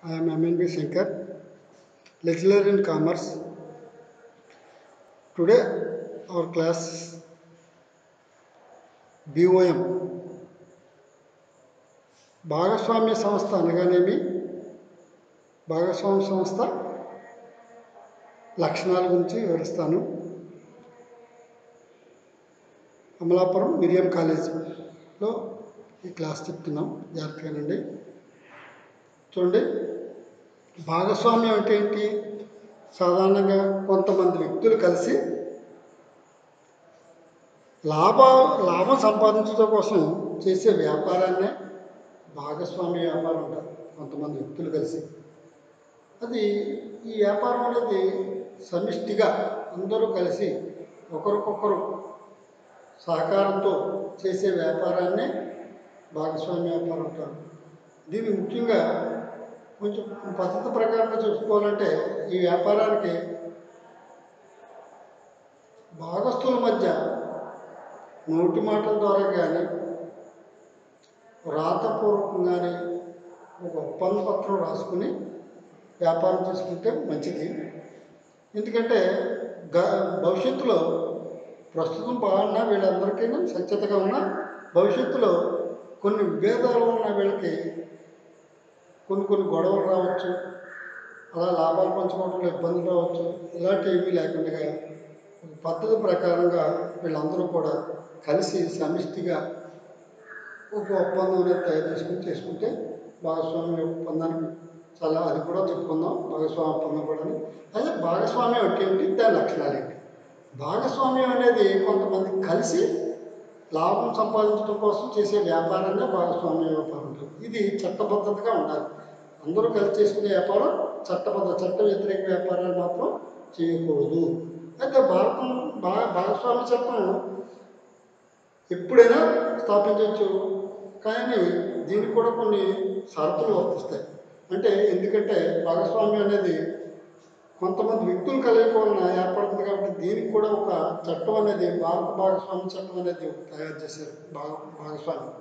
I am MNB Shankar, lecturer in commerce. Today our class BOM భాగస్వామ్య సంస్థ అనగానేమి, భాగస్వామ్య సంస్థ లక్షణాల గురించి వివరిస్తాను. అమలాపురం మిరియం కాలేజీలో ఈ క్లాస్ చెప్తున్నాం, జాగ్రత్తగానండి. చూడండి, భాగస్వామ్యం అంటే ఏంటి? సాధారణంగా కొంతమంది వ్యక్తులు కలిసి లాభం సంపాదించడం కోసం చేసే వ్యాపారాన్నే భాగస్వామ్య వ్యాపారం అంటారు. కొంతమంది వ్యక్తులు కలిసి ఈ వ్యాపారం అనేది సమిష్టిగా అందరూ కలిసి ఒకరికొకరు సహకారంతో చేసే వ్యాపారాన్నే భాగస్వామ్య వ్యాపారం అంటారు. దీన్ని ముఖ్యంగా కొంచెం పద్ధతి ప్రకారంగా చూసుకోవాలంటే ఈ వ్యాపారానికి భాగస్తుల మధ్య నోటి మాటల ద్వారా కానీ వ్రాతపూర్వకంగానే ఒక ఒప్పంద పత్రం రాసుకుని వ్యాపారం చేసుకుంటే మంచిది. ఎందుకంటే భవిష్యత్తులో ప్రస్తుతం బాగున్నా వీళ్ళందరికీ సత్యతగా ఉన్న భవిష్యత్తులో కొన్ని విభేదాలు ఉన్న వీళ్ళకి కొన్ని గొడవలు రావచ్చు, అలా లాభాలు పంచుకోవడంలో ఇబ్బందులు రావచ్చు. ఇలాంటివి ఏమీ లేకుండా పద్ధతి ప్రకారంగా వీళ్ళందరూ కూడా కలిసి సమిష్టిగా ఒక ఒప్పందం అనేది తయారు చేసుకుంటే భాగస్వామ్య ఒప్పందానికి అది కూడా చెప్పుకుందాం. భాగస్వామ్య ఒప్పందం కూడా అదే భాగస్వామ్యం అంటే ఏంటి, దాని లక్షణాలు ఏంటి? భాగస్వామ్యం అనేది కొంతమంది కలిసి లాభం సంపాదించడం కోసం చేసే వ్యాపారాన్ని భాగస్వామ్య వ్యాపారం ఉంటుంది. ఇది చట్టబద్ధతగా ఉండాలి. అందరూ కలిసి చేసుకునే వ్యాపారం చట్ట వ్యతిరేక వ్యాపారాలు మాత్రం చేయకూడదు. అయితే భాగస్వామ్య చట్టం ఎప్పుడైనా స్థాపించవచ్చు, కానీ దీనికి కూడా కొన్ని షరతులు వర్తిస్తాయి. ఎందుకంటే భాగస్వామ్యం అనేది కొంతమంది వ్యక్తులు కలయిక వలన ఏర్పడుతుంది కాబట్టి దీనికి కూడా ఒక చట్టం అనేది భారత భాగస్వామ్య చట్టం అనేది తయారు చేశారు. భాగస్వామ్యం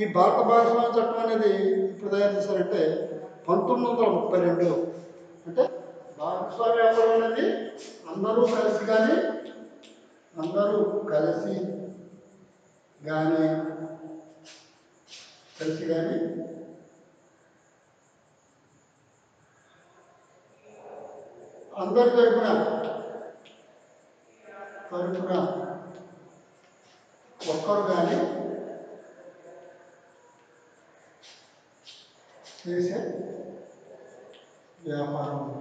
ఈ భారత భాగస్వామ్య చట్టం అనేది ఇప్పుడు తయారు చేశారంటే 1932. అంటే భాగస్వామ్య వ్యాపారం అనేది అందరూ కలిసి కానీ అందరి తరపున ఒక్కరు కానీ చేసే వ్యాపారము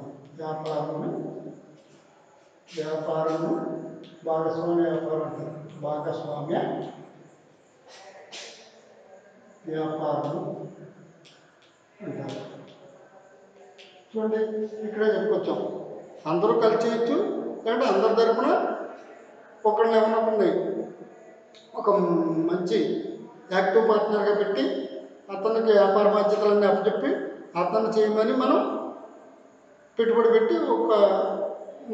భాగస్వామ్య వ్యాపారం అంటారు. భాగస్వామ్య వ్యాపారం అంటారు. చూడండి, ఇక్కడే చెప్పుకొచ్చాం. అందరూ కలిసి చేయొచ్చు, లేదంటే అందరి తరపున ఒకరిని ఏమన్నా ఒక మంచి యాక్టివ్ పార్ట్నర్గా పెట్టి అతనికి వ్యాపార బాధ్యతలన్నీ అప్పచెప్పి అతన్ని చేయమని మనం పెట్టుబడి పెట్టి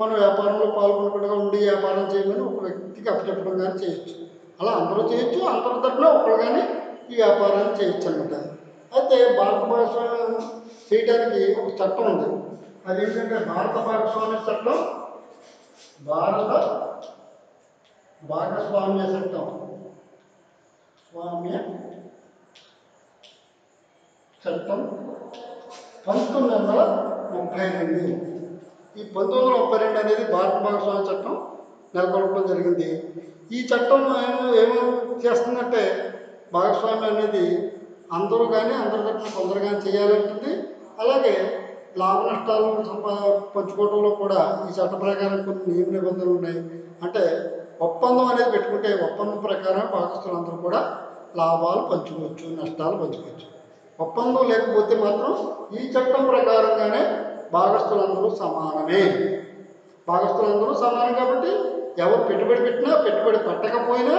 మన వ్యాపారంలో పాల్గొనకుండా ఉండి వ్యాపారం చేయమని ఒక వ్యక్తికి అప్పచెప్పడం కానీ చేయొచ్చు. అలా అందరూ చేయొచ్చు, అందరి తరపున ఒకరు కానీ ఈ వ్యాపారాన్ని చేయొచ్చు అనమాట. అయితే భారత భాగస్వామ్యం చేయడానికి ఒక చట్టం ఉంది. అదేంటంటే భారత భాగస్వామ్య చట్టం 1932. ఈ 1932 అనేది భారత భాగస్వామ్య చట్టం నెలకొల్పడం జరిగింది. ఈ చట్టం ఏమేమి చేస్తుందంటే భాగస్వామ్యం అనేది అందరూ కానీ అందరి తరపున కొందరు కానీ చేయాలంటుంది. అలాగే లాభ నష్టాలను పంచుకోవడంలో కూడా ఈ చట్ట ప్రకారం కొన్ని నియమ నిబంధనలు ఉన్నాయి. అంటే ఒప్పందం అనేది పెట్టుకుంటే ఒప్పందం ప్రకారం భాగస్తులందరూ కూడా లాభాలు పంచుకోవచ్చు, నష్టాలు పంచుకోవచ్చు. ఒప్పందం లేకపోతే మాత్రం ఈ చట్టం ప్రకారంగానే భాగస్తులందరూ సమానం కాబట్టి ఎవరు పెట్టుబడి పెట్టినా పెట్టుబడి పెట్టకపోయినా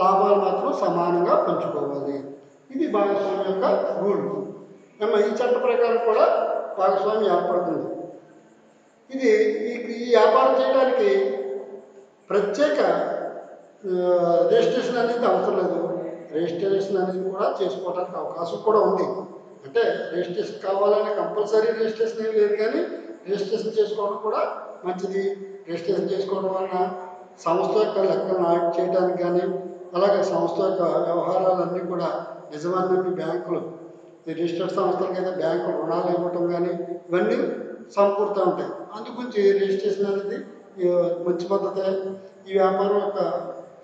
లాభాలు మాత్రం సమానంగా పంచుకోవాలి. ఇది భాగస్వామ్యం యొక్క రూల్. ఈ చట్ట ప్రకారం కూడా భాగస్వామ్యం ఏర్పడుతుంది. ఈ వ్యాపారం చేయడానికి ప్రత్యేక రిజిస్ట్రేషన్ అనేది అవసరం లేదు. రిజిస్ట్రేషన్ అనేది కూడా చేసుకోవడానికి అవకాశం కూడా ఉంది. అంటే రిజిస్ట్రేషన్ కావాలని కంపల్సరీ రిజిస్ట్రేషన్ ఏం లేదు, కానీ రిజిస్ట్రేషన్ చేసుకోవడం కూడా మంచిది. రిజిస్ట్రేషన్ చేసుకోవడం వలన సంస్థ యొక్క లెక్కలను ఆడిట్ చేయడానికి కానీ, అలాగే సంస్థ యొక్క వ్యవహారాలన్నీ కూడా నిజమన్నవి బ్యాంకులు, ఈ రిజిస్టర్డ్ సంస్థలకైతే బ్యాంకులు రుణాలు ఇవ్వటం కానీ ఇవన్నీ సమకూరుతూ ఉంటాయి. అందుగురించి రిజిస్ట్రేషన్ అనేది మంచి పద్ధతే. ఈ వ్యాపారం యొక్క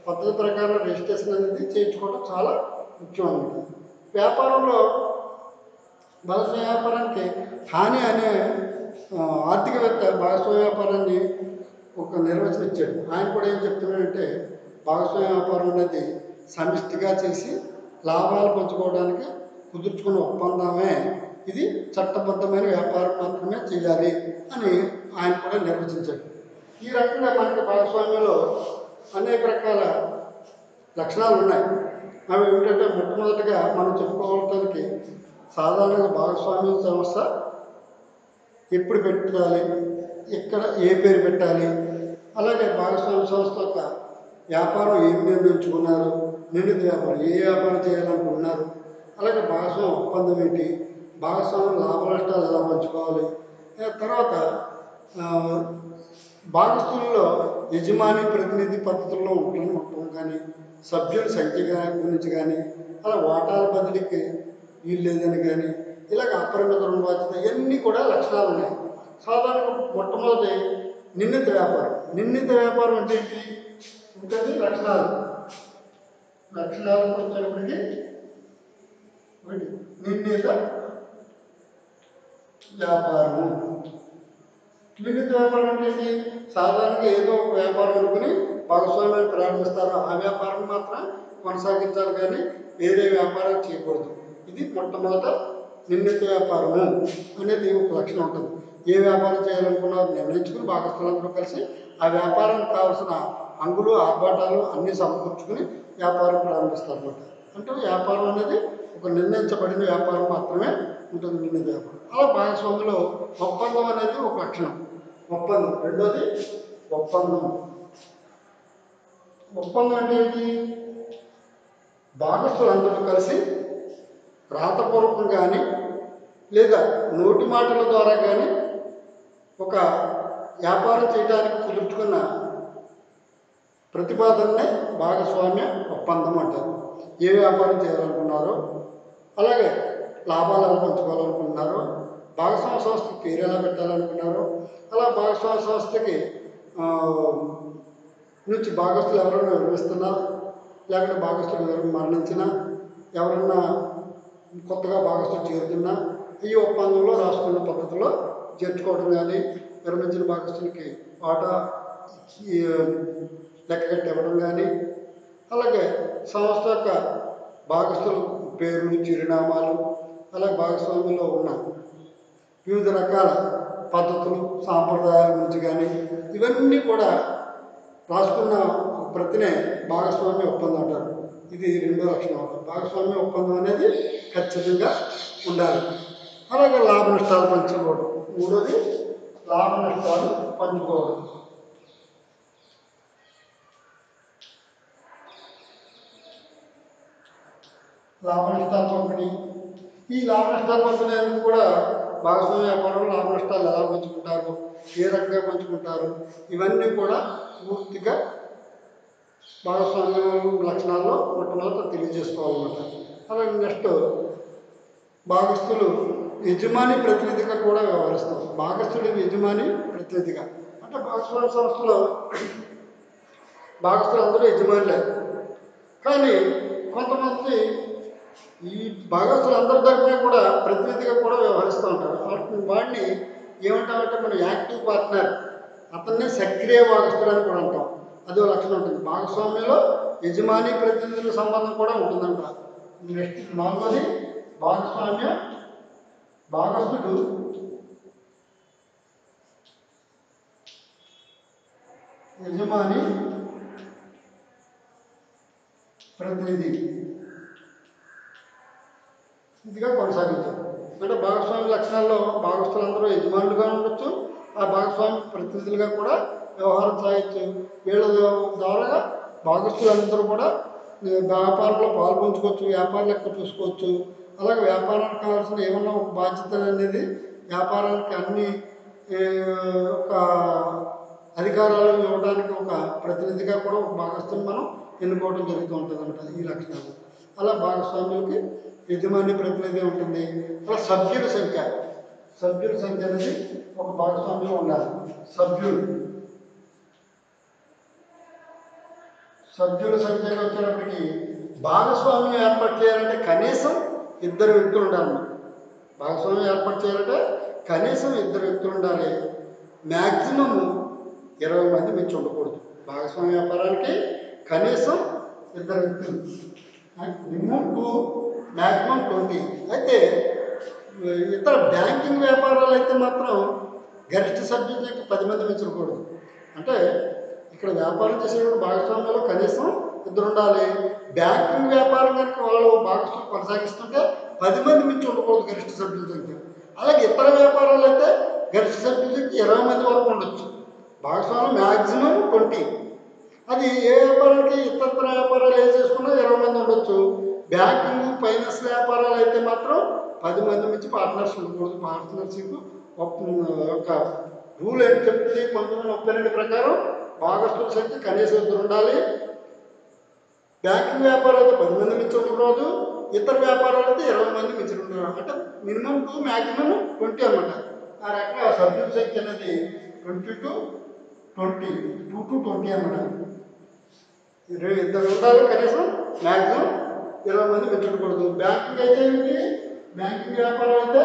పద్ధతి ప్రకారం రిజిస్ట్రేషన్ అనేది చేయించుకోవడం చాలా ముఖ్యం అన్నమాట. వ్యాపారంలో భాగస్వామ్య వ్యాపారానికి హాని అనే ఆర్థికవేత్త భాగస్వామ్య వ్యాపారాన్ని ఒక నిర్వచనం ఇచ్చాడు. ఆయన కూడా ఏం చెప్తున్నాడంటే, భాగస్వామ్య వ్యాపారం అనేది సమిష్టిగా చేసి లాభాలు పంచుకోవడానికి కుదుర్చుకున్న ఒప్పందమే, ఇది చట్టబద్ధమైన వ్యాపారం మాత్రమే చేయాలి అని ఆయన కూడా నిర్వచించాడు. ఈ రకంగా మనకి భాగస్వామ్యంలో అనేక రకాల లక్షణాలు ఉన్నాయి. అవి ఏమిటంటే, మొట్టమొదటిగా మనం చెప్పుకోవడానికి సాధారణంగా భాగస్వామ్య సంస్థ ఎప్పుడు పెట్టాలి, ఎక్కడ ఏ పేరు పెట్టాలి, అలాగే భాగస్వామ్య సంస్థ యొక్క వ్యాపారం ఏమి నిర్ణయించుకున్నారు, నిర్ణీత వ్యాపారం ఏ వ్యాపారం చేయాలనుకుంటున్నారు, అలాగే భాగస్వామ్య ఒప్పందం ఏంటి, భాగస్వామ్య లాభ నష్టాలు ఎలా పంచుకోవాలి, తర్వాత భాగస్థుల్లో యజమాని ప్రతినిధి పద్ధతుల్లో ఉండటం కానీ, సభ్యుల సంఖ్య గురించి కానీ, అలా వాటాల బదిలీకి వీలు లేదని కానీ, ఇలాగ అపరిమిత రుణ బాధ్యత, ఇవన్నీ కూడా లక్షణాలు ఉన్నాయి. సాధారణంగా మొట్టమొదటి నిర్ణీత వ్యాపారం. నిర్ణీత వ్యాపారం అంటే ఏంటి? ఉంటుంది లక్షణాలు వచ్చేటప్పటికి నిర్ణీత వ్యాపారం. నిర్ణీత వ్యాపారం అంటే ఏంటి? సాధారణంగా ఏదో ఒక వ్యాపారం అనుకుని భాగస్వామ్యాన్ని ప్రారంభిస్తారు, ఆ వ్యాపారం మాత్రం కొనసాగించాలి, కానీ వేరే వ్యాపారం చేయకూడదు. ఇది మొట్టమొదట నిర్ణీత వ్యాపారము అనేది ఒక లక్షణం ఉంటుంది. ఏ వ్యాపారం చేయాలనుకున్నారో నిర్ణయించుకుని భాగస్థులందరూ కలిసి ఆ వ్యాపారానికి కావాల్సిన అంగులు ఆర్భాటాలు అన్నీ సమకూర్చుకుని వ్యాపారం ప్రారంభిస్తారు అన్నమాట. అంటే వ్యాపారం అనేది ఒక నిర్ణయించబడిన వ్యాపారం మాత్రమే ఉంటుంది, నిర్ణీత వ్యాపారం. అలా భాగస్వామ్యంలో ఒప్పందం అనేది ఒక లక్షణం. ఒప్పందం రెండోది ఒప్పందం. ఒప్పందం అంటే ఏంటి? భాగస్థులందరూ కలిసి రాతపూర్వకం కానీ లేదా నోటి మాటల ద్వారా కానీ ఒక వ్యాపారం చేయడానికి కుదుర్చుకున్న ప్రతిపాదననే భాగస్వామ్య ఒప్పందం అంటారు. ఏ వ్యాపారం చేయాలనుకున్నారో, అలాగే లాభాలు ఎలా పంచుకోవాలనుకుంటున్నారో, భాగస్వామ్య సంస్థకి పేరు ఎలా పెట్టాలనుకున్నారో, అలా భాగస్వామ్య సంస్థకి నుంచి భాగస్థులు ఎవరైనా వివరిస్తున్నా, లేకుంటే భాగస్థులు మరణించినా, ఎవరన్నా కొత్తగా భాగస్థులు చేరుతున్నా ఈ ఒప్పందంలో రాసుకున్న పద్ధతిలో చేర్చుకోవడం కానీ, విరమించిన భాగస్థులకి వాటా లెక్కగట్టి ఇవ్వడం కానీ, అలాగే సంస్థ యొక్క భాగస్థుల పేర్లు చిరునామాలు, అలాగే భాగస్వామ్యంలో ఉన్న వివిధ రకాల పద్ధతులు సాంప్రదాయాల గురించి కానీ ఇవన్నీ కూడా రాసుకున్న ప్రతినే భాగస్వామ్య ఒప్పందం అంటారు. ఇది రెండో లక్షణం. భాగస్వామ్య ఒప్పందం అనేది ఖచ్చితంగా ఉండాలి. అలాగే లాభ నష్టాలు పంచుకోవడం. మూడోది లాభ నష్టాలు పంచుకోవడం. లాభ నష్టాలు పంపిణీ. ఈ లాభ నష్టాలు పంపిణీ అనేది కూడా భాగస్వామ్య వ్యాపారంలో లాభ నష్టాలు ఎలా పంచుకుంటారు, ఏ రకంగా పంచుకుంటారు, ఇవన్నీ కూడా పూర్తిగా భాగస్వామ్య లక్షణాల్లో మొట్టమొదట తెలియజేసుకోవాలన్నమాట. అలాగే నెక్స్ట్ భాగస్థులు యజమాని ప్రతినిధిగా కూడా వ్యవహరిస్తారు. భాగస్థుడు యజమాని ప్రతినిధిగా అంటే భాగస్వామ్య సంస్థలో భాగస్థులు అందరూ యజమానులే, కానీ కొంతమంది ఈ భాగస్థులందరి తరఫున కూడా ప్రతినిధిగా కూడా వ్యవహరిస్తూ ఉంటారు. వాడిని ఏమంటామంటే మనం యాక్టివ్ పార్ట్నర్, అతన్నే సక్రియ భాగస్థుడు అని కూడా అంటాం. అదో లక్షణం ఉంటుంది. భాగస్వామ్యంలో యజమాని ప్రతినిధుల సంబంధం కూడా ఉంటుందంట. నెక్స్ట్ నాలుగోది భాగస్థుడు యజమాని ప్రతినిధి ఇదిగా కొనసాగించారు. అంటే భాగస్వామ్య లక్షణాల్లో భాగస్థులందరూ యజమానులుగా ఉండొచ్చు, ఆ భాగస్వామ్య ప్రతినిధులుగా కూడా వ్యవహారం సాగించు. వీళ్ళ ద్వారా భాగస్థులందరూ కూడా వ్యాపారంలో పాల్పంచుకోవచ్చు, వ్యాపార లెక్క చూసుకోవచ్చు, అలాగే వ్యాపారానికి కావాల్సిన ఏమన్నా ఒక బాధ్యత అనేది వ్యాపారానికి అన్ని ఏ, ఒక అధికారాలు ఇవ్వడానికి ఒక ప్రతినిధిగా కూడా ఒక భాగస్వామి మనం ఎన్నుకోవడం జరుగుతూ ఉంటుంది అన్నమాట ఈ లక్షణాలు. అలా భాగస్వామ్యులకి యజమాని ప్రతినిధి ఉంటుంది. అలా సభ్యుల సంఖ్య అనేది ఒక భాగస్వామ్యం ఉండాలి. సభ్యులు సభ్యుల సంఖ్యకు వచ్చేటప్పటికి భాగస్వామ్యం ఏర్పాటు చేయాలంటే కనీసం ఇద్దరు వ్యక్తులు ఉండాలి. భాగస్వామ్యం ఏర్పాటు చేయాలంటే కనీసం ఇద్దరు వ్యక్తులు ఉండాలి. మ్యాక్సిమము 20 మంది మించి ఉండకూడదు. భాగస్వామ్య వ్యాపారానికి కనీసం ఇద్దరు వ్యక్తులు, మినిమం 2, మ్యాక్సిమం 20. అయితే ఇతర బ్యాంకింగ్ వ్యాపారాలు అయితే మాత్రం గరిష్ట సభ్యుల సంఖ్య 10 మంది మించకూడదు. అంటే ఇక్కడ వ్యాపారం చేసేటప్పుడు భాగస్వామ్యంలో కనీసం ఇద్దరు ఉండాలి. బ్యాంకింగ్ వ్యాపారం కనుక వాళ్ళు భాగస్వామ్యం కొనసాగిస్తుంటే 10 మంది మించి ఉండకూడదు గరిష్ట సభ్యుల సంఖ్య. అలాగే ఇతర వ్యాపారాలు అయితే గరిష్ట సభ్యుల సంఖ్య 20 మంది వరకు ఉండొచ్చు. భాగస్వామ్యం మ్యాక్సిమం 20. అది ఏ వ్యాపారానికి ఇతర వ్యాపారాలు ఏం చేసుకున్నా 20 మంది ఉండొచ్చు. బ్యాంకింగ్ ఫైనాన్స్ వ్యాపారాలు అయితే మాత్రం 10 మంది నుంచి పార్ట్నర్స్ ఉండకూడదు. పార్ట్నర్షిప్ ఒక రూల్ ఏంటి చెప్తుంది 1932 ప్రకారం భాగస్తుల సంఖ్య కనీసం ఇద్దరు ఉండాలి. బ్యాంకింగ్ వ్యాపారాలు అయితే 10 మంది మించి ఉండకూడదు. ఇతర వ్యాపారాలు అయితే 20 మంది మించి ఉండకూడదు. అంటే మినిమం 2, మ్యాక్సిమం 20 అనమాట. ఆ రకంగా సభ్యుల సంఖ్య అనేది 20 to 20, 2 to 20 అన్నమాట. ఇద్దరు ఉండాలి కనీసం, మ్యాక్సిమం 20 మంది మించి ఉండకూడదు. బ్యాంకింగ్ అయితే ఏంటి, బ్యాంకింగ్ వ్యాపారం అయితే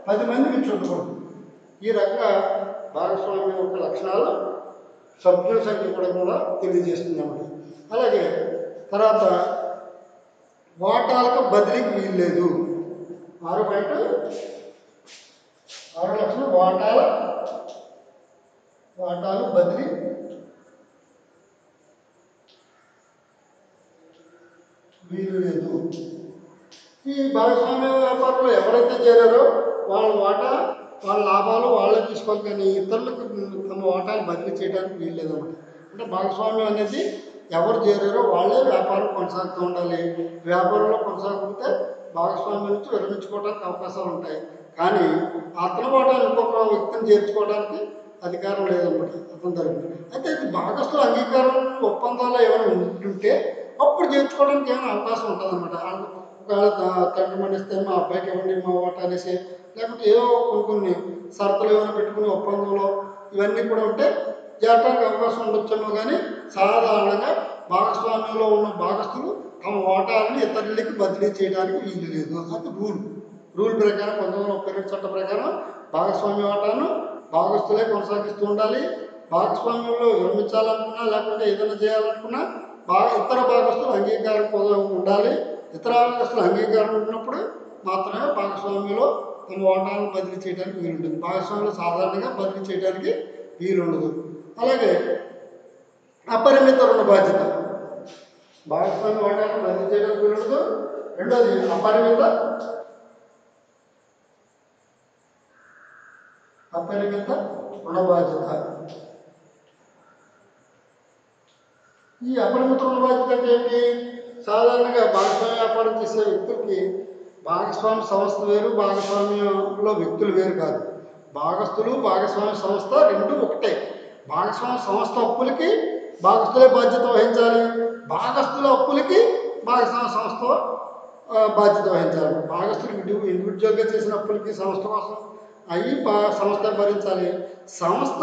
10 మంది మించి ఉండకూడదు. ఈ రకంగా భాగస్వామ్యం యొక్క లక్షణాలు సభ్యుల సంఖ్య కూడా తెలియజేస్తుంది అన్నమాట. అలాగే తర్వాత వాటాలకు బదిలీకి వీల్లేదు. 6 లక్షణం వాటాలు బదిలీ వీలు లేదు. ఈ భాగస్వామ్య వ్యాపారంలో ఎవరైతే చేరారో వాళ్ళ వాళ్ళ లాభాలు వాళ్ళే తీసుకోవాలి, కానీ ఇతరులకు తమ వాటాలు బదిలీ చేయడానికి వీలు లేదన్నమాట. అంటే భాగస్వామ్యం అనేది ఎవరు చేరారో వాళ్ళే వ్యాపారం కొనసాగుతూ ఉండాలి. వ్యాపారంలో కొనసాగకపోతే భాగస్వామ్యం నుంచి విరమించుకోవడానికి అవకాశాలు ఉంటాయి, కానీ అతని వాటాలు ఇంకొక వ్యక్తిని చేర్చుకోవడానికి అధికారం లేదన్నమాట అతని తరపున. అయితే ఇది భాగస్థుల అంగీకారం ఒప్పందాలు ఏమైనా ఉంటుంటే అప్పుడు చేర్చుకోవడానికి ఏమైనా అవకాశం ఉంటుంది అనమాట. ఒకవేళ తండ్రి మనిస్తే మా అబ్బాయికి ఇవ్వండి మా వాటా అనేసి, లేకపోతే ఏదో కొన్ని షరతులు ఏమైనా పెట్టుకుని ఒప్పందంలో ఇవన్నీ కూడా ఉంటే చేరడానికి అవకాశం ఉండొచ్చేమో, కానీ సాధారణంగా భాగస్వామ్యంలో ఉన్న భాగస్థులు తమ వాటాలను ఇతరులకి బదిలీ చేయడానికి వీలు లేదు. అది రూల్ ప్రకారం 1932 చట్టం ప్రకారం భాగస్వామ్య వాటాను భాగస్థులే కొనసాగిస్తూ ఉండాలి. భాగస్వామ్యంలో విరమించాలనుకున్నా లేకపోతే ఏదైనా చేయాలనుకున్నా ఇతర భాగస్థులు అంగీకారం ఉండాలి. ఇతర భాగస్థులు అంగీకారం ఉన్నప్పుడు మాత్రమే భాగస్వామ్యంలో తమ వాటాలను బదిలీ చేయడానికి వీలుంటుంది. భాగస్వామ్యంలో సాధారణంగా బదిలీ చేయడానికి వీలుండదు. అలాగే అపరిమిత రుణ బాధ్యత, భాగస్వామ్య వాటాలను బదిలీ చేయడానికి వీలుండదు. రెండోది అపరిమిత రుణ బాధ్యత. ఈ అపరిమిత రుణ బాధ్యత అంటే ఏంటి? సాధారణంగా భాగస్వామ్య వ్యాపారం చేసే వ్యక్తులకి భాగస్వామ్య సంస్థ వేరు, భాగస్వామ్యంలో వ్యక్తులు వేరు కాదు. భాగస్థులు భాగస్వామ్య సంస్థ రెండు ఒకటే. భాగస్వామ్య సంస్థ అప్పులకి భాగస్థులే బాధ్యత వహించాలి, భాగస్థుల అప్పులకి భాగస్వామ్య సంస్థ బాధ్యత వహించాలి. భాగస్థులు ఇండివిజువల్గా చేసిన అప్పులకి సంస్థ కోసం అవి సంస్థ భరించాలి, సంస్థ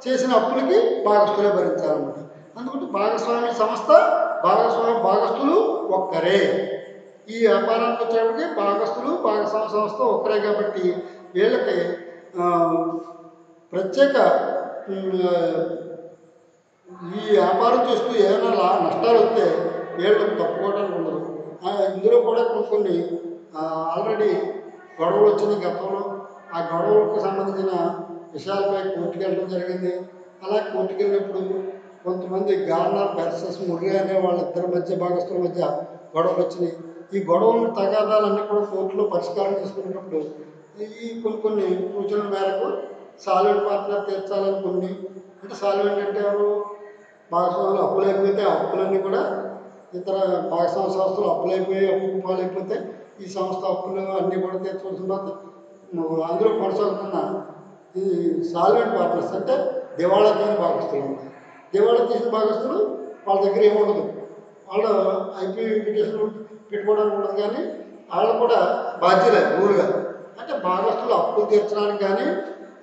చేసిన అప్పులకి భాగస్థులే భరించాలన్నమాట. అందుకంటే భాగస్వామ్య సంస్థ భాగస్థులు ఒక్కరే. ఈ వ్యాపారానికి వచ్చేటప్పటికి భాగస్థులు భాగస్వామ్య సంస్థ ఒక్కరే కాబట్టి వీళ్ళకి ప్రత్యేక ఈ వ్యాపారం చేస్తూ ఏమైనా నష్టాలు వస్తే వీళ్ళకి తప్పుకోవడానికి ఉండదు. ఇందులో కూడా కొన్ని ఆల్రెడీ గొడవలు వచ్చినాయి గతంలో. ఆ గొడవలకు సంబంధించిన విషయాలపై కోర్టుకు వెళ్ళడం జరిగింది. అలా కోర్టుకు వెళ్ళినప్పుడు కొంతమంది గార్నర్ వర్సెస్ ముర్రే అనే వాళ్ళిద్దరి మధ్య భాగస్థుల మధ్య గొడవలు వచ్చినాయి. ఈ గొడవలను తగాదాలన్నీ కూడా కోర్టులో పరిష్కారం చేసుకునేటప్పుడు ఈ కొన్ని సూచనల మేరకు సాల్వెంట్ పార్ట్నర్ తీర్చాలని అంటే సాల్వెంట్ అంటే ఎవరు? భాగస్వాములు అప్పులైపోతే ఆ అప్పులన్నీ కూడా ఇతర భాగస్వామ్య సంస్థలు అప్పులైపోయి అప్పు పాలైపోతే ఈ సంస్థ అప్పులు అన్నీ కూడా తీర్చవలసిన తర్వాత అందులో కొనసాగుతున్న ఈ సాల్వెంట్ పార్ట్నర్స్ అంటే దివాళా తీసిన భాగస్తులు ఉంటారు. దివాళా తీసిన భాగస్తులు వాళ్ళ దగ్గర ఏముండదు, వాళ్ళు ఐపీ పిటిషన్ పెట్టుకోవడానికి ఉండదు, కానీ వాళ్ళు కూడా బాధ్యులే రూల్గా. అంటే భాగస్తులు అప్పులు తీర్చడానికి కానీ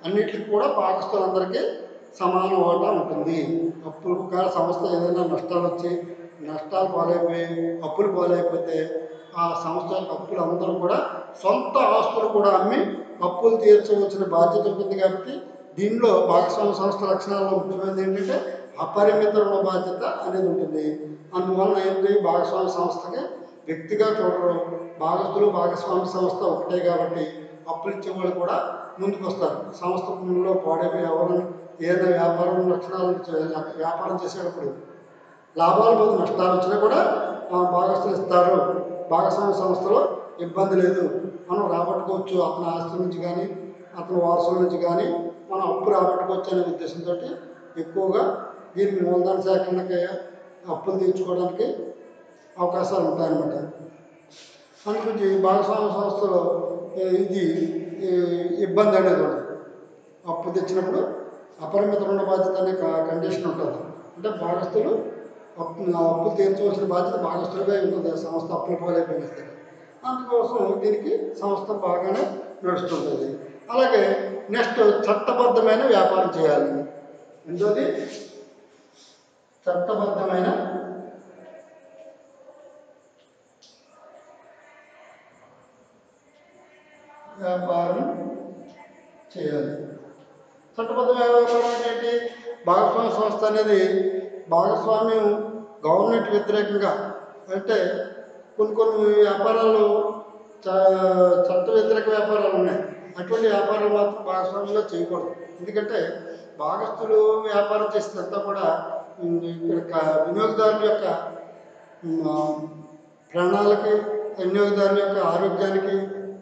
అన్నిటికి కూడా భాగస్తులందరికీ సమాన వాటా ఉంటుంది. అప్పులు కాల సంస్థ ఏదైనా నష్టాలు వచ్చి నష్టాలు పాలైపోయి అప్పులు పాలైపోతే ఆ సంస్థ యొక్క అప్పులు అందరూ కూడా సొంత ఆస్తులు కూడా అమ్మి అప్పులు తీర్చవలసిన బాధ్యత ఉంటుంది. కాబట్టి దీనిలో భాగస్వామ్య సంస్థ లక్షణాల్లో ముఖ్యమైనది ఏంటంటే అపరిమిత రుణ బాధ్యత అనేది ఉంటుంది. అందువలన ఏంటి, భాగస్వామ్య సంస్థకి వ్యక్తిగా చూడరు, భాగస్వామ్య సంస్థ ఒకటే కాబట్టి అప్పులు ఇచ్చేవాళ్ళు కూడా ముందుకు వస్తారు. సంస్థ పనుల్లో పాడైపోయి ఎవరైనా ఏదైనా వ్యాపారం చేసేటప్పుడు లాభాలు పోదు నష్టాలు వచ్చినా కూడా భాగస్తులు ఇస్తారు. భాగస్వామ్య సంస్థలో ఇబ్బంది లేదు, మనం రాబట్టుకోవచ్చు, అతని ఆస్తి నుంచి కానీ అతని వారసుల నుంచి కానీ మనం అప్పు రాబట్టుకోవచ్చు అనే ఉద్దేశంతో ఎక్కువగా దీనికి మూలధన సేకరణకి అప్పులు తీర్చుకోవడానికి అవకాశాలు ఉంటాయన్నమాట. అందుగురించి భాగస్వామ్య సంస్థలో ఇది ఇబ్బంది అనేది ఉండదు. అప్పు తెచ్చినప్పుడు అపరిమిత రుణ బాధ్యత అనే కండిషన్ ఉంటుంది. అంటే భాగస్తులు అప్పు తీర్చవలసిన బాధ్యత భాగస్తులుగా ఉంటుంది సంస్థ అప్పుల పాలైపోయిన సరే. అందుకోసం దీనికి సంస్థ బాగానే నడుస్తుంటుంది. అలాగే నెక్స్ట్ చట్టబద్ధమైన వ్యాపారం చేయాలి. రెండోది చట్టబద్ధమైన వ్యాపారం చేయాలి. చట్టబద్ధమైన వ్యాపారం ఏంటి, భాగస్వామ్య సంస్థ అనేది భాగస్వామ్యం గవర్నమెంట్ వ్యతిరేకంగా, అంటే కొన్ని వ్యాపారాలు చట్ట వ్యతిరేక వ్యాపారాలు ఉన్నాయి. అటువంటి వ్యాపారాలు మాత్రం భాగస్వామ్యంలో చేయకూడదు. ఎందుకంటే భాగస్తులు వ్యాపారం చేసినంతా కూడా ఇక్కడ వినియోగదారుల యొక్క ప్రాణాలకి, వినియోగదారుల యొక్క ఆరోగ్యానికి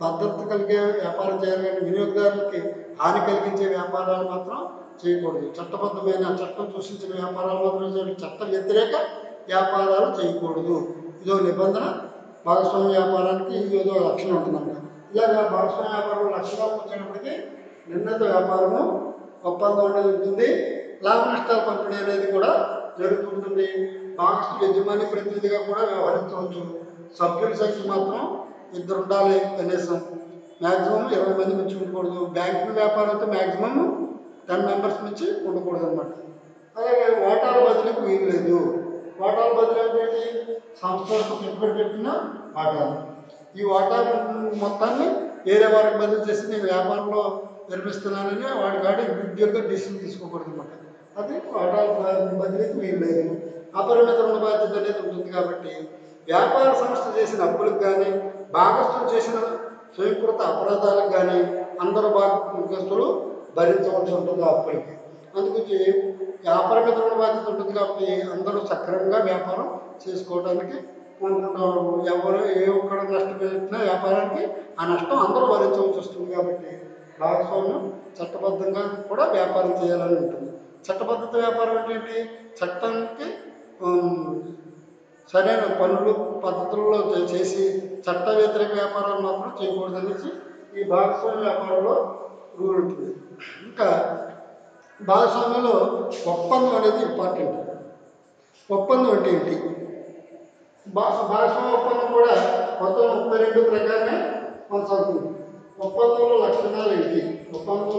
భద్రత కలిగే వ్యాపారం చేయాలి, కానీ వినియోగదారులకి హాని కలిగించే వ్యాపారాలు మాత్రం చేయకూడదు. చట్టబద్ధమైన చట్టం సూచించిన వ్యాపారాలు మాత్రం చేయాలి, చట్ట వ్యతిరేక వ్యాపారాలు చేయకూడదు. ఇదో నిబంధన. భాగస్వామ్య వ్యాపారానికి ఏదో లక్షణం ఉంటుందంట. ఇలాగా భాగస్వామ్య వ్యాపారం లక్షణాలకు వచ్చేటప్పటికి నిర్ణీత వ్యాపారము ఒప్పందం అనేది ఉంటుంది, లాభ నష్టాల పంపిణీ అనేది కూడా జరుగుతుంటుంది. భాగస్తులు యజమాని ప్రతినిధిగా కూడా వ్యవహరించవచ్చు. సభ్యుల సంఖ్య మాత్రం 2 ఉండాలి కనీసం, మ్యాక్సిమం 20 మంది మించి ఉండకూడదు. బ్యాంకింగ్ వ్యాపారం అయితే మ్యాక్సిమం 10 మెంబర్స్ నుంచి ఉండకూడదు అనమాట. అలాగే వాటాల బదిలీకి వీలు లేదు. వాటాల బదిలీ ఏంటి, సంస్థలకు పెట్టుబడి పెట్టిన వాటాలు, ఈ వాటాలు మొత్తాన్ని వేరే వారికి బదిలీ చేసి నేను వ్యాపారంలో నిర్మిస్తున్నానని వాడి ఇండివిజువల్గా డిసిషన్ తీసుకోకూడదు అనమాట. అది వాటాల బదిలీకి వీలు లేదు. అపరిమిత రుణ బాధ్యత అనేది ఉంటుంది. కాబట్టి వ్యాపార సంస్థ చేసిన అప్పులకు కానీ భాగస్తులు చేసిన స్వయంకృత అపరాధాలకు కానీ అందరూ భాగస్తులు భరించవలసి ఉంటుంది ఆ అప్పులకి. అందుకొచ్చి అపరిమిత రుణ బాధ్యత ఉంటుంది. కాబట్టి అందరూ సక్రమంగా వ్యాపారం చేసుకోవడానికి అనుకుంటారు. ఎవరు ఏ ఒక్కరు నష్టపోయిన వ్యాపారానికి ఆ నష్టం అందరూ భరించవలసి వస్తుంది. కాబట్టి భాగస్వామ్యం చట్టబద్ధంగా కూడా వ్యాపారం చేయాలని ఉంటుంది. చట్టబద్ధత వ్యాపారం ఏంటి, చట్టానికి సరైన పనులు పద్ధతుల్లో చేసి చట్ట వ్యతిరేక వ్యాపారాలు మాత్రం చేయకూడదనేసి ఈ భాగస్వామ్య వ్యాపారంలో రూల్ ఉంటుంది. ఇంకా భాగస్వామ్యంలో ఒప్పందం అనేది ఇంపార్టెంట్. ఒప్పందం అంటే ఏంటి, భాగస్వామ్య ఒప్పందం కూడా 32 ప్రకారమే కొనసాగుతుంది. ఒప్పందంలో లక్షణాలు ఏంటి, ఒప్పందం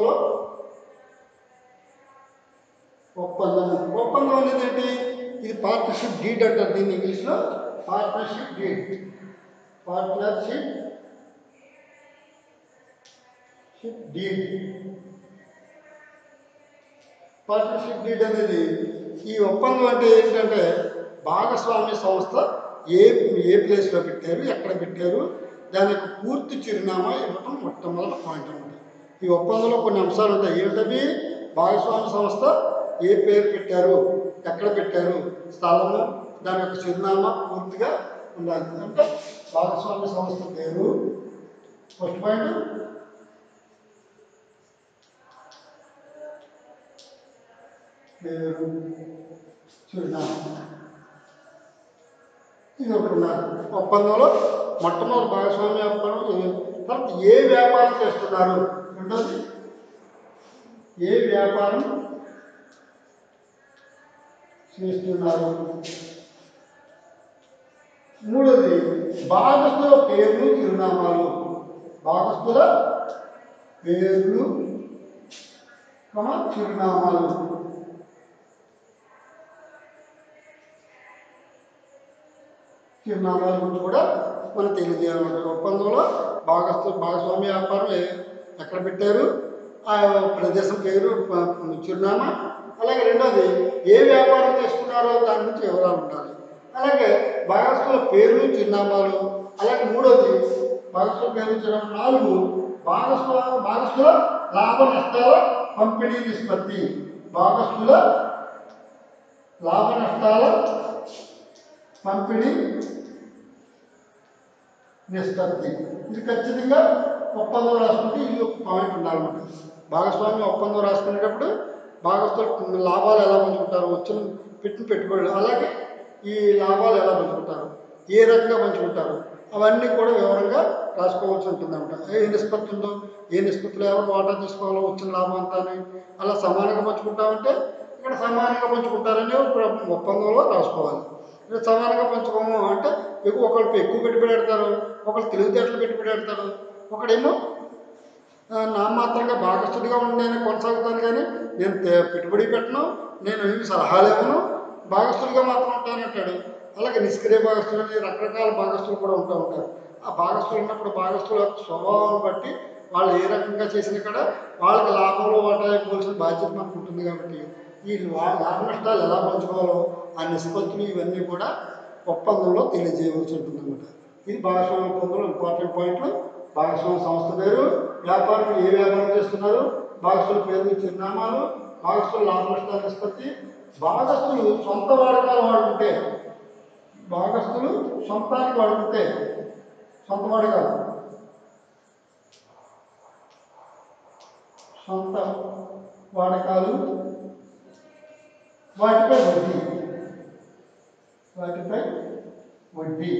అనేది ఏంటి, ఇది పార్ట్నర్షిప్ డీడ్ అంటారు దీన్ని ఇంగ్లీష్లో. పార్ట్నర్షిప్ డీడ్ అనేది ఈ ఒప్పందం అంటే ఏంటంటే భాగస్వామ్య సంస్థ ఏ ప్లేస్లో పెట్టారు, ఎక్కడ పెట్టారు, దాని యొక్క పూర్తి చిరునామా ఇవ్వటం మొట్టమొదటి పాయింట్ అన్నమాట. ఈ ఒప్పందంలో కొన్ని అంశాలు ఉంటాయి. ఏమిటవి, భాగస్వామ్య సంస్థ ఏ పేరు పెట్టారు, ఎక్కడ పెట్టారు, స్థలము, దాని యొక్క చిరునామా పూర్తిగా ఉండాలి. అంటే భాగస్వామ్య సంస్థ పేరు ఫస్ట్ పాయింట్, పేరు, చిరునామా, ఇది ఒకటి ఉండాలి ఒప్పందంలో. మొట్టమొదటి భాగస్వామ్య వ్యాపారం. తర్వాత ఏ వ్యాపారం చేస్తున్నారు, రెండోది ఏ వ్యాపారం చేస్తున్నారు, మూడోది భాగస్థుల పేర్లు చిరునామాలు. భాగస్థుల పేర్లు చిరునామాలు. చిరునామాల గురించి కూడా మనం తెలియజేయాలన్నమాట. ఒప్పందంలో భాగస్వామ్య వ్యాపారం ఎక్కడ పెట్టారు, ఆ ప్రదేశం పేరు, చిరునామా, అలాగే రెండోది ఏ వ్యాపారం చేస్తున్నారో దాని గురించి వివరాలు ఉండాలి. అలాగే భాగస్థుల పేర్లు చిరునామాలు, అలాగే మూడోది భాగస్థుల పేర్లు చిరునామా, నాలుగు భాగస్థుల లాభ నష్టాల పంపిణీ నిష్పత్తి. భాగస్థుల లాభ నష్టాల పంపిణీ నిష్పత్తి. ఇది ఖచ్చితంగా ఒప్పందం రాసుకుంటే ఇది ఒక పాయింట్ ఉండాలన్నమాట. భాగస్వామ్య ఒప్పందం రాసుకునేటప్పుడు భాగస్థుల లాభాలు ఎలా పంచుకుంటారు, వచ్చిన పెట్టిన పెట్టుబడులు, అలాగే ఈ లాభాలు ఎలా పంచుకుంటారు, ఏ రకంగా పంచుకుంటారు, అవన్నీ కూడా వివరంగా రాసుకోవాల్సి ఉంటుందన్నమాట. ఏ నిష్పత్తి ఉందో, ఏ నిష్పత్తిలో ఎవరు వాటా తీసుకోవాలో వచ్చిన లాభం అంతా అని, అలా సమానంగా పంచుకుంటామంటే ఇక్కడ సమానంగా పంచుకుంటారని ఒప్పందంలో రాసుకోవాలి. ఇక్కడ సమానంగా పంచుకోము అంటే ఒకరికి ఎక్కువ పెట్టుబడి పెడతారు, ఒకరు తెలివితేటలు పెట్టుబడి పెడతారు, ఒకడేమో నామాత్రంగా భాగస్థుడిగా ఉండి నేను కొనసాగుతాను కానీ నేను పెట్టుబడి పెట్టను, నేను ఏమి సలహాలు ఇవ్వను, భాగస్థుడిగా మాత్రం ఉంటానంటాడు. అలాగే నిష్క్రియ భాగస్థులు అని రకరకాల భాగస్థులు కూడా ఉంటారు. ఆ భాగస్థులు ఉన్నప్పుడు భాగస్థుల స్వభావాన్ని బట్టి వాళ్ళు ఏ రకంగా చేసినా కూడా వాళ్ళకి లాభంలో వాటా ఇవ్వాల్సిన బాధ్యత మనకు ఉంటుంది. కాబట్టి ఈ లాభ నష్టాలు ఎలా పంచుకోవాలో ఆ నిష్పత్తులు ఇవన్నీ కూడా ఒప్పందంలో తెలియజేయవలసి ఉంటుందన్నమాట. ఇది భాగస్వామ్య ఒప్పందంలో ఇంపార్టెంట్ పాయింట్లు. భాగస్వామ్య సంస్థ పేరు, వ్యాపారం ఏ వ్యాపారం చేస్తున్నారు, భాగస్థుల పేరు చిరునామాలు, భాగస్థుల లాభ నష్టాల నిష్పత్తి, భాగస్థులు సొంత వాడకాలు వాడుకుంటే, భాగస్థులు సొంతానికి వాడుకుంటే, సొంత వాడకాలు, సొంత వాడకాలు, వాటిపై వడ్డీ.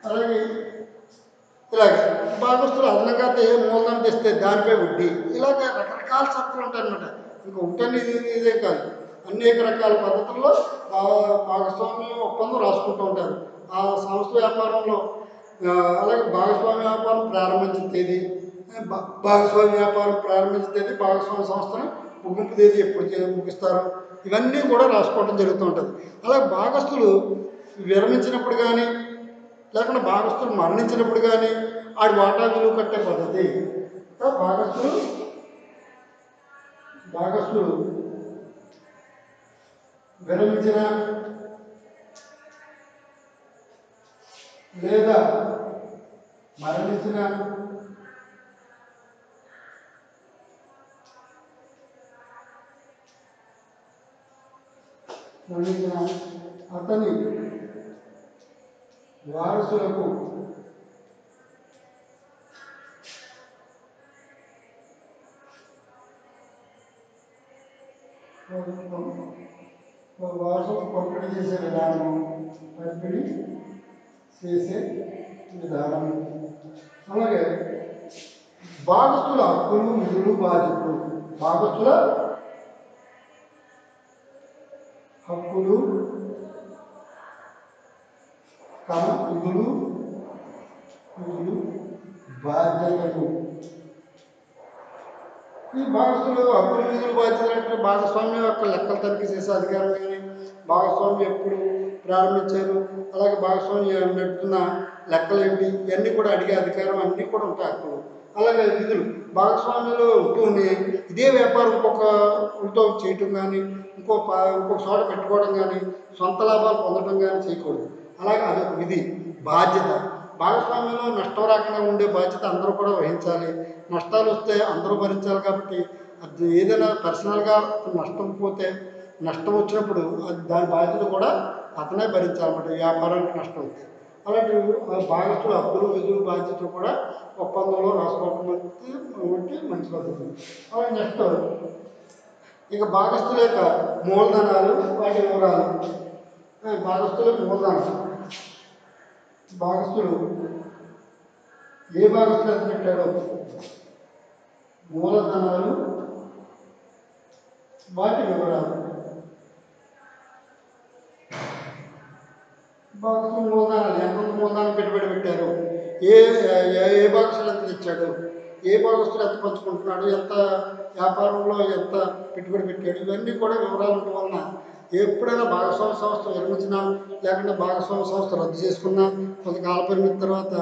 అలాగే ఇలాగ భాగస్థులు అదనంగా మూలధనం తెస్తే దానిపై వడ్డీ. ఇలాగ రకరకాల షరతులు ఉంటాయన్నమాట. ఇంకా ఒకటని ఇదే కాదు, అనేక రకాల పద్ధతుల్లో భాగస్వామ్య ఒప్పందం రాసుకుంటూ ఉంటారు ఆ సంస్థ వ్యాపారంలో. అలాగే భాగస్వామ్య వ్యాపారం ప్రారంభించిన తేదీ, భాగస్వామ్య వ్యాపారం ప్రారంభించిన తేదీ, భాగస్వామ్య సంస్థను ముగింపు తేదీ ఎప్పుడు ముగిస్తారు, ఇవన్నీ కూడా రాసుకోవడం జరుగుతూ ఉంటుంది. అలాగే భాగస్థులు విరమించినప్పుడు కానీ లేకుండా భాగస్థులు మరణించినప్పుడు కానీ ఆడి వాటా విలువ కట్టే పద్ధతి. భాగస్థులు విరమించిన లేదా మరణించిన అతని వారసులకు వారసులకు పంపిణీ చేసే విధానం. అలాగే భాగస్థుల హక్కులు, విధులు, బాధ్యతలు. భాగస్థుల హక్కులు, విధులు, బాధ్యతలు. ఈ భాగస్థులు హక్కులు, విధులు, బాధ్యతలు అంటే భాగస్వామ్యం యొక్క లెక్కలు తనిఖీ చేసే అధికారం కానీ, భాగస్వామ్యం ఎప్పుడు ప్రారంభించారు, అలాగే భాగస్వామ్యం నడుపుతున్న లెక్కలు ఏమిటి, ఇవన్నీ కూడా అడిగే అధికారం అన్నీ కూడా ఉంటాయి హక్కులు. అలాగే విధులు, భాగస్వామ్యంలో ఉంటూనే ఇదే వ్యాపారం ఇంకొకరితో చేయటం కానీ, ఇంకొక చోట పెట్టుకోవడం కానీ, సొంత లాభాలు పొందడం కానీ చేయకూడదు. అలాగే అదొక విధి. బాధ్యత, భాగస్వామ్యంలో నష్టం రాకుండా ఉండే బాధ్యత అందరూ కూడా వహించాలి. నష్టాలు వస్తే అందరూ భరించాలి. కాబట్టి అది ఏదైనా పర్సనల్గా నష్టం పోతే, నష్టం వచ్చినప్పుడు దాని బాధ్యత కూడా అతనే భరించాలన్నమాట, వ్యాపారానికి నష్టం వస్తే. అలాంటి భాగస్థుల హక్కులు, విధులు, బాధ్యతలు కూడా ఒప్పందంలో రాసుకోవడం మంచి పద్ధతి. అలాగే నెక్స్ట్ ఇక భాగస్థుల యొక్క మూలధనాలు, వాటి వివరాలు. భాగస్థుల మూలధనం, భాగస్థులు ఏ భాగస్తులు ఎంత పెట్టాడో మూలధనాలు వాటి వివరాలు. భాగస్తులు మూలధనాలు ఎంత మూలధనం పెట్టుబడి పెట్టారు, ఏ ఏ భాగస్తులు ఎంత తెచ్చాడు, ఏ భాగస్తులు ఎంత పంచుకుంటున్నాడు, ఎంత వ్యాపారంలో ఎంత పెట్టుబడి పెట్టాడు, ఇవన్నీ కూడా వివరాలు ఉండటం వలన ఎప్పుడైనా భాగస్వామ్య సంస్థ విరమించినా లేకుంటే భాగస్వామ్య సంస్థ రద్దు చేసుకున్నా కొంతకాల పరిమితి తర్వాత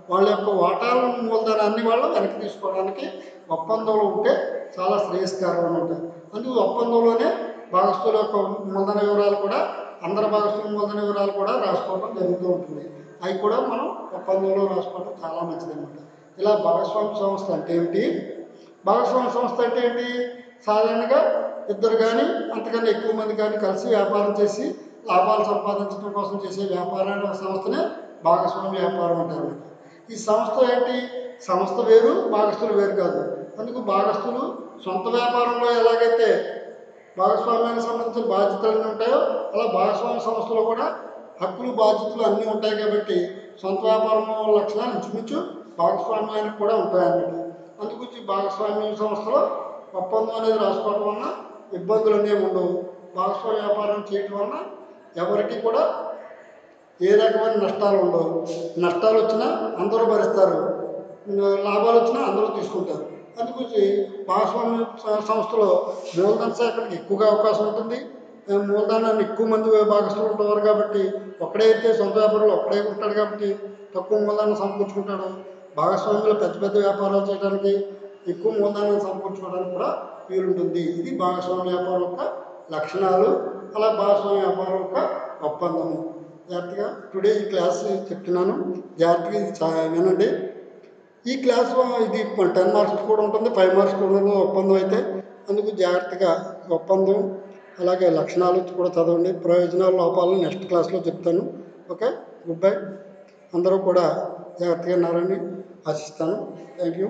వాళ్ళ యొక్క వాటాల మూలధనాన్ని వాళ్ళు వెనక్కి తీసుకోవడానికి ఒప్పందంలో ఉంటే చాలా శ్రేయస్కరం అనమాట. అందుకు ఒప్పందంలోనే భాగస్తుల యొక్క మూలధన వివరాలు కూడా అందరి భాగస్తుల మూలధన వివరాలు కూడా రాసుకోవడం జరుగుతూ ఉంటుంది. అవి కూడా మనం ఒప్పందంలో రాసుకోవడం చాలా మంచిదన్నమాట. ఇలా భాగస్వామ్య సంస్థ అంటే ఏమిటి, భాగస్వామ్య సంస్థ అంటే ఏంటి, సాధారణంగా ఇద్దరు కానీ అంతకన్నా ఎక్కువ మంది కానీ కలిసి వ్యాపారం చేసి లాభాలు సంపాదించడం కోసం చేసే వ్యాపార సంస్థనే భాగస్వామ్య వ్యాపారం అంటారు. ఈ సంస్థ ఏంటి, సంస్థ వేరు భాగస్తులు వేరు కాదు. అందుకు భాగస్తులు సొంత వ్యాపారంలో ఎలాగైతే భాగస్వామ్యానికి సంబంధించిన బాధ్యతలు ఉంటాయో అలా భాగస్వామ్య సంస్థలో కూడా హక్కులు బాధ్యతలు అన్నీ ఉంటాయి. కాబట్టి సొంత వ్యాపారం లక్షణాలు ఇంచుమించు భాగస్వామ్యానికి కూడా ఉంటాయన్నమాట. అందుగురించి భాగస్వామ్య సంస్థలో ఒప్పందం అనేది రాసుకోవడం వలన ఇబ్బందులు అనేవి ఉండవు. భాగస్వామ్య వ్యాపారం చేయడం వలన ఎవరికి కూడా ఏ రకమైన నష్టాలు ఉండవు. నష్టాలు వచ్చినా అందరూ భరిస్తారు, లాభాలు వచ్చినా అందరూ తీసుకుంటారు. అందుగురించి భాగస్వామ్య సంస్థలో మూలధన సేకరణకి ఎక్కువగా అవకాశం ఉంటుంది. మూలధనాన్ని ఎక్కువ మంది భాగస్తులు ఉంటారు కాబట్టి ఒక్కడే అయితే సొంత వ్యాపారంలో ఒక్కడే ఉంటాడు కాబట్టి తక్కువ మూలధనాన్ని సమకూర్చుకుంటాడు. భాగస్వామ్యంలో పెద్ద పెద్ద వ్యాపారాలు చేయడానికి ఎక్కువ మూలధనాన్ని సమకూర్చుకోవడానికి కూడా వీలుంటుంది. ఇది భాగస్వామ్య వ్యాపారం యొక్క లక్షణాలు, అలా భాగస్వామ్య వ్యాపారం యొక్క ఒప్పందము. జాగ్రత్తగా టుడే ఈ క్లాస్ చెప్తున్నాను, జాగ్రత్తగా ఇది వినండి. ఈ క్లాస్ ఇది 10 మార్క్స్ కూడా ఉంటుంది, 5 మార్క్స్ కూడా ఉంటుంది ఒప్పందం అయితే. అందుకు జాగ్రత్తగా ఒప్పందం అలాగే లక్షణాలు కూడా చదవండి. ప్రయోజనాలు లోపాలను నెక్స్ట్ క్లాస్లో చెప్తాను. Okay, good bye. అందరూ కూడా జాగ్రత్తగా ఉన్నారని ఆశిస్తాను. Thank you.